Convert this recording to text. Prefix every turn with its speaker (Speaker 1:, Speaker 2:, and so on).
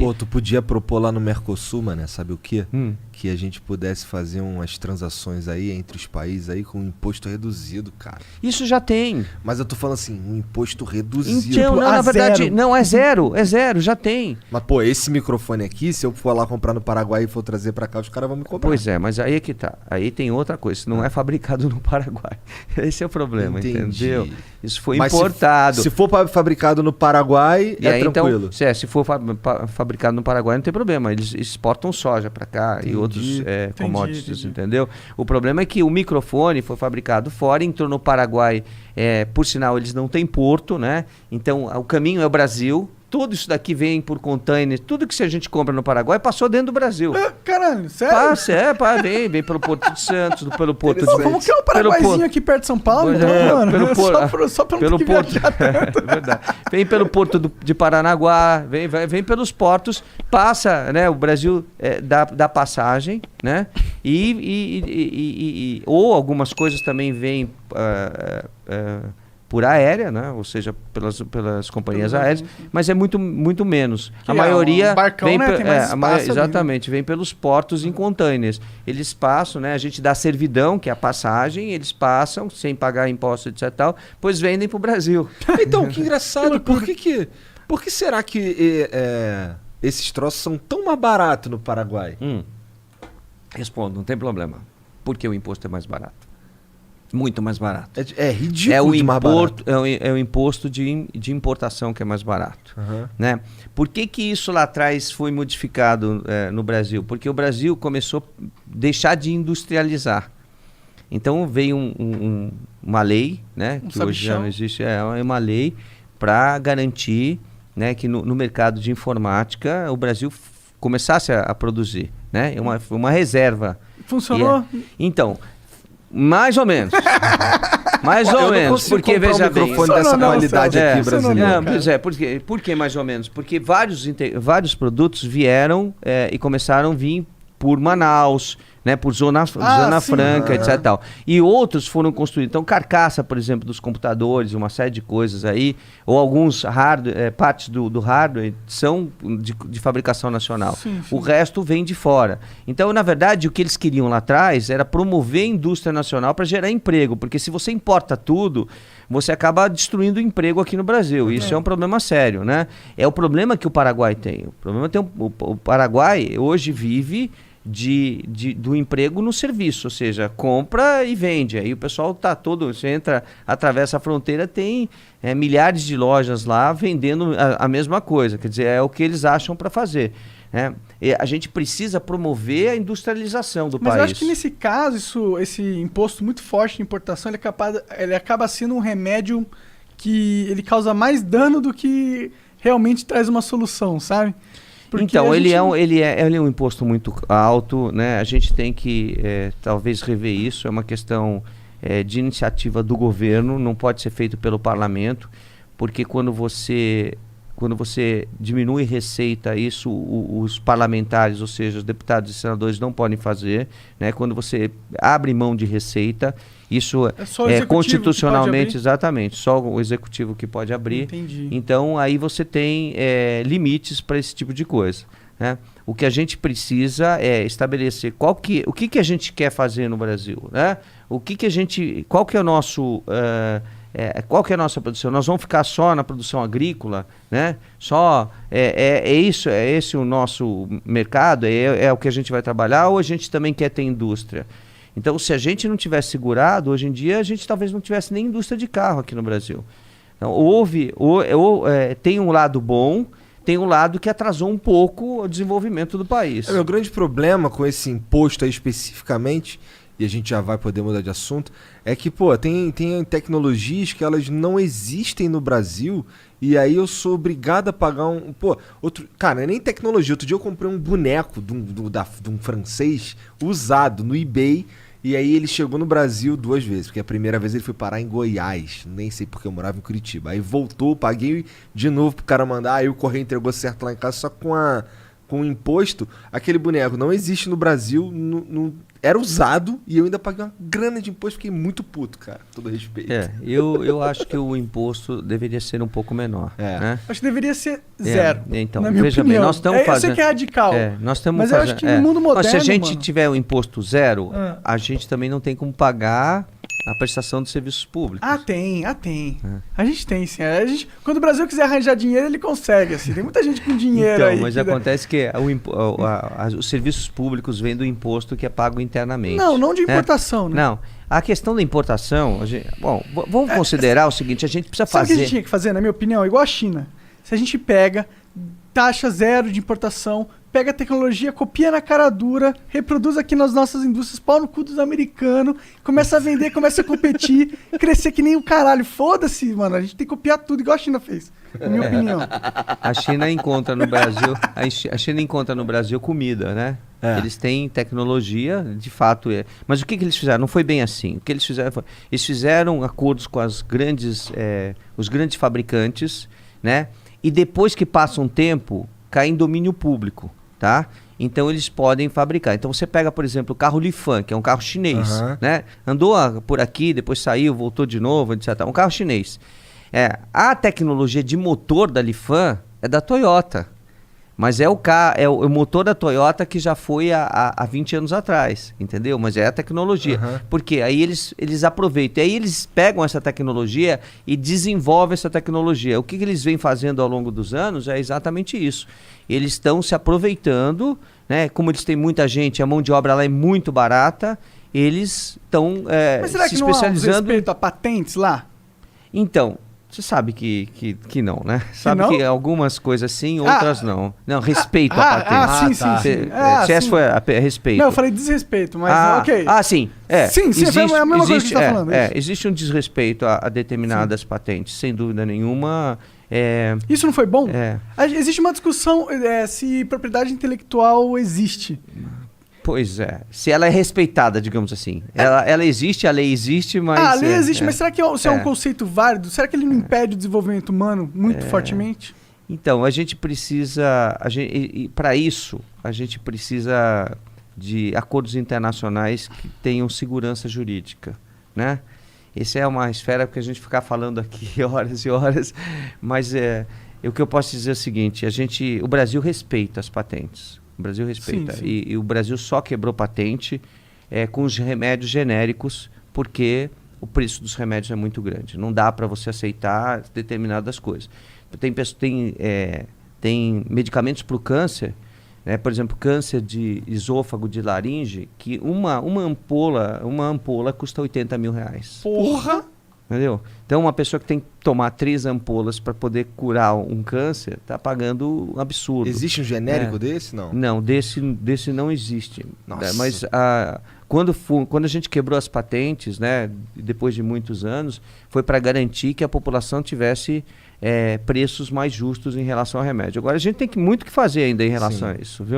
Speaker 1: Pô, tu podia propor lá no Mercosul, né? Sabe o quê? Que a gente pudesse fazer umas transações aí entre os países aí com um imposto reduzido, cara.
Speaker 2: Isso já tem.
Speaker 1: Mas eu tô falando assim, um imposto reduzido.
Speaker 2: Então, não, na verdade, não, é zero, já tem.
Speaker 1: Mas, pô, esse microfone aqui, se eu for lá comprar no Paraguai e for trazer pra cá, os caras vão me cobrar.
Speaker 2: Pois é, mas aí é que tá. Aí tem outra coisa, isso não é fabricado no Paraguai. Esse é o problema, entendeu? Isso foi importado.
Speaker 1: Se for fabricado no Paraguai, é tranquilo.
Speaker 2: Então, se for fabricado no Paraguai, não tem problema. Eles exportam soja para cá e outros commodities, entendeu? O problema é que o microfone foi fabricado fora, entrou no Paraguai, por sinal, eles não têm porto, né? Então, o caminho é o Brasil. Tudo isso daqui vem por container, tudo que a gente compra no Paraguai passou dentro do Brasil.
Speaker 3: Caralho, sério?
Speaker 2: Vem pelo Porto de Santos, pelo Porto de...
Speaker 3: Como que é um paraguaizinho aqui perto de São Paulo? Só pelo Porto.
Speaker 2: Verdade. Vem pelo Porto de Paranaguá, vem pelos portos, passa, né? O Brasil dá passagem, né? Ou algumas coisas também vêm por aérea, né? Ou seja, pelas companhias aéreas, mas é muito, muito menos. A maioria
Speaker 3: barcão,
Speaker 2: vem,
Speaker 3: né? Tem mais espaço
Speaker 2: exatamente, vem pelos portos em containers. Eles passam, né? A gente dá servidão, que é a passagem, eles passam sem pagar imposto, etc. Tal, pois vendem para o Brasil.
Speaker 1: Então, que engraçado, por que será que esses troços são tão mais baratos no Paraguai?
Speaker 2: Respondo, não tem problema. Porque o imposto é mais barato. Muito mais barato.
Speaker 1: É ridículo de mais barato.
Speaker 2: É o imposto de importação que é mais barato. Né? Por que isso lá atrás foi modificado no Brasil? Porque o Brasil começou a deixar de industrializar. Então veio uma lei, né, que hoje já não existe, é uma lei para garantir, né, que no mercado de informática o Brasil começasse a produzir. Né? Uma reserva.
Speaker 3: Funcionou?
Speaker 2: Então... Mais ou menos. Mais ou menos. Porque, veja bem...
Speaker 1: microfone dessa qualidade aqui brasileira.
Speaker 2: Por que mais ou menos? Porque vários produtos vieram e começaram a vir por Manaus, né, por Zona Franca, etc. Tal. E outros foram construídos. Então, carcaça, por exemplo, dos computadores, uma série de coisas aí, ou alguns partes do hardware são de fabricação nacional. Sim. O resto vem de fora. Então, na verdade, o que eles queriam lá atrás era promover a indústria nacional para gerar emprego, porque se você importa tudo, você acaba destruindo o emprego aqui no Brasil. Isso é um problema sério, né? É o problema que o Paraguai tem. O Paraguai hoje vive do emprego no serviço, ou seja, compra e vende. Aí o pessoal você entra, atravessa a fronteira, tem milhares de lojas lá vendendo a mesma coisa. Quer dizer, é o que eles acham para fazer. Né? E a gente precisa promover a industrialização do país.
Speaker 3: Mas eu acho que nesse caso, esse imposto muito forte de importação, ele acaba sendo um remédio que ele causa mais dano do que realmente traz uma solução, sabe? Porque
Speaker 2: então, ele é um imposto muito alto, né? A gente tem que talvez rever isso, é uma questão de iniciativa do governo, não pode ser feito pelo parlamento, porque quando você diminui receita, isso os parlamentares, ou seja, os deputados e senadores não podem fazer, né? Quando você abre mão de receita, isso é constitucionalmente, exatamente, só o executivo que pode abrir.
Speaker 3: Entendi.
Speaker 2: Então, aí você tem limites para esse tipo de coisa. Né? O que a gente precisa é estabelecer o que a gente quer fazer no Brasil. Né? Qual que é o nosso... qual que é a nossa produção? Nós vamos ficar só na produção agrícola, né? É esse o nosso mercado? É o que a gente vai trabalhar, ou a gente também quer ter indústria? Então, se a gente não tivesse segurado, hoje em dia a gente talvez não tivesse nem indústria de carro aqui no Brasil. Então, tem um lado bom, tem um lado que atrasou um pouco o desenvolvimento do país.
Speaker 1: O grande problema com esse imposto aí especificamente, e a gente já vai poder mudar de assunto, é que, tem tecnologias que elas não existem no Brasil, e aí eu sou obrigado a pagar cara, não é nem tecnologia. Outro dia eu comprei um boneco de um francês usado no eBay, e aí ele chegou no Brasil 2 vezes, porque a primeira vez ele foi parar em Goiás, nem sei porque eu morava em Curitiba. Aí voltou, paguei de novo pro cara mandar, aí o correio entregou certo lá em casa, só com com imposto, aquele boneco não existe no Brasil, era usado e eu ainda paguei uma grana de imposto, fiquei muito puto, cara, com todo respeito.
Speaker 2: Eu acho que o imposto deveria ser um pouco menor. Né?
Speaker 3: Acho que deveria ser zero.
Speaker 2: Então,
Speaker 3: na minha
Speaker 2: veja
Speaker 3: opinião.
Speaker 2: bem, nós estamos fazendo.
Speaker 3: Eu sei que é radical.
Speaker 2: Nós estamos
Speaker 3: mas
Speaker 2: fazendo,
Speaker 3: eu acho que no mundo moderno.
Speaker 2: Mas se a gente
Speaker 3: mano,
Speaker 2: tiver o imposto zero, a gente também não tem como pagar a prestação de serviços públicos.
Speaker 3: Tem. A gente tem, sim. Quando o Brasil quiser arranjar dinheiro, ele consegue, assim. Tem muita gente com dinheiro
Speaker 2: então,
Speaker 3: aí.
Speaker 2: Mas acontece que os serviços públicos vêm do imposto que é pago internamente.
Speaker 3: Não de importação, né?
Speaker 2: Não. A questão da importação, vamos considerar o seguinte, a gente precisa
Speaker 3: Sabe
Speaker 2: fazer...
Speaker 3: o que a gente tinha que fazer, na minha opinião? Igual a China. Se a gente pega taxa zero de importação, pega a tecnologia, copia na cara dura, reproduz aqui nas nossas indústrias, pau no cu dos americanos, começa a vender, começa a competir, crescer que nem o caralho. Foda-se, mano. A gente tem que copiar tudo, igual a China fez, na minha opinião.
Speaker 2: A China encontra no Brasil comida, né? Eles têm tecnologia, de fato. Mas o que eles fizeram? Não foi bem assim. O que eles fizeram foi... Eles fizeram acordos com os grandes fabricantes, né? E depois que passa um tempo, cai em domínio público, tá? Então eles podem fabricar. Então você pega, por exemplo, o carro Lifan, que é um carro chinês, né? Andou por aqui, depois saiu, voltou de novo, etc. Um carro chinês. A tecnologia de motor da Lifan é da Toyota. Mas é o motor da Toyota que já foi há 20 anos atrás, entendeu? Mas é a tecnologia. Porque aí eles aproveitam. E aí eles pegam essa tecnologia e desenvolvem essa tecnologia. O que eles vêm fazendo ao longo dos anos é exatamente isso. Eles estão se aproveitando, né? Como eles têm muita gente, a mão de obra lá é muito barata, eles estão
Speaker 3: Mas será
Speaker 2: se
Speaker 3: que não há um
Speaker 2: especializando...
Speaker 3: respeito a patentes lá?
Speaker 2: Então... Você sabe que não, né? Sabe
Speaker 3: não?
Speaker 2: que algumas coisas sim, outras não. Não, respeito à patente.
Speaker 3: Sim.
Speaker 2: Se essa foi a respeito.
Speaker 3: Não, eu falei desrespeito, mas ok.
Speaker 2: Sim.
Speaker 3: Sim, foi a mesma coisa que você está falando.
Speaker 2: Existe um desrespeito a determinadas patentes, sem dúvida nenhuma.
Speaker 3: Isso não foi bom? Existe uma discussão se propriedade intelectual existe.
Speaker 2: Pois é. Se ela é respeitada, digamos assim. Ela existe, a lei existe, mas...
Speaker 3: A lei existe, mas será que é um conceito válido? Será que ele não impede o desenvolvimento humano muito fortemente?
Speaker 2: Então, a gente precisa... Para isso, a gente precisa de acordos internacionais que tenham segurança jurídica, né? Essa é uma esfera que a gente ficar falando aqui horas e horas, mas o que eu posso dizer é o seguinte, o Brasil respeita as patentes. O Brasil respeita.
Speaker 3: Sim.
Speaker 2: E o Brasil só quebrou patente com os remédios genéricos, porque o preço dos remédios é muito grande. Não dá para você aceitar determinadas coisas. Tem medicamentos para o câncer, né? Por exemplo, câncer de esôfago, de laringe, que uma ampola custa R$80 mil.
Speaker 3: Porra!
Speaker 2: Entendeu? Então, uma pessoa que tem que tomar 3 ampolas para poder curar um câncer, está pagando um absurdo.
Speaker 1: Existe um genérico desse, não?
Speaker 2: Não, desse não existe.
Speaker 1: Nossa.
Speaker 2: Mas quando a gente quebrou as patentes, né, depois de muitos anos, foi para garantir que a população tivesse preços mais justos em relação ao remédio. Agora, a gente tem muito que fazer ainda em relação a isso, viu?